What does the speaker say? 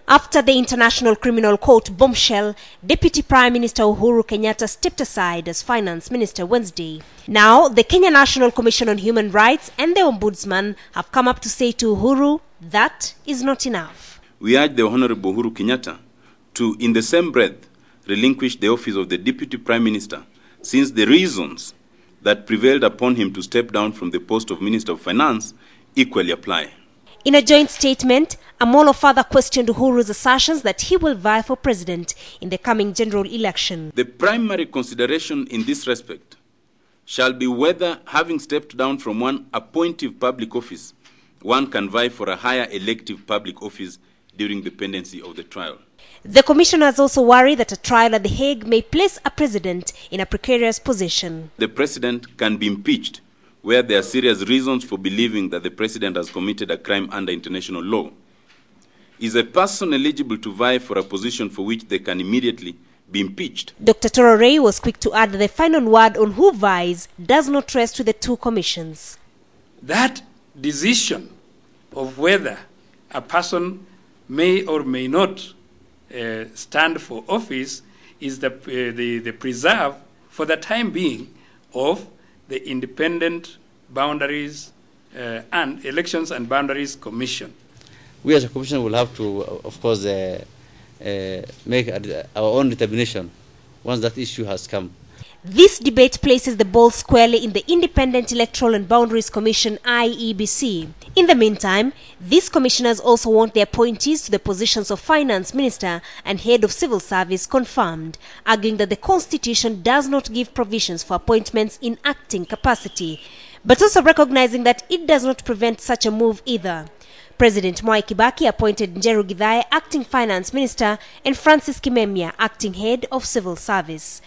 After the International Criminal Court bombshell, Deputy Prime Minister Uhuru Kenyatta stepped aside as Finance Minister Wednesday. Now, the Kenya National Commission on Human Rights and the Ombudsman have come up to say to Uhuru that is not enough. We urge the Honorable Uhuru Kenyatta to, in the same breath, relinquish the office of the Deputy Prime Minister, since the reasons that prevailed upon him to step down from the post of Minister of Finance equally apply. In a joint statement, Amolo further questioned Uhuru's assertions that he will vie for president in the coming general election. The primary consideration in this respect shall be whether, having stepped down from one appointive public office, one can vie for a higher elective public office during the pendency of the trial. The commissioners also worry that a trial at The Hague may place a president in a precarious position. The president can be impeached where there are serious reasons for believing that the president has committed a crime under international law. Is a person eligible to vie for a position for which they can immediately be impeached? Dr. Tororei was quick to add that the final word on who vies does not rest with the two commissions. That decision of whether a person may or may not stand for office is the preserve for the time being of the Independent Boundaries and Elections and Boundaries Commission. We as a commission will have to, of course, make our own determination once that issue has come. This debate places the ball squarely in the Independent Electoral and Boundaries Commission, IEBC. In the meantime, these commissioners also want their appointees to the positions of Finance Minister and Head of Civil Service confirmed, arguing that the Constitution does not give provisions for appointments in acting capacity, but also recognizing that it does not prevent such a move either. President Mwai Kibaki appointed Njeru Githai acting Finance Minister and Francis Kimemia acting Head of Civil Service.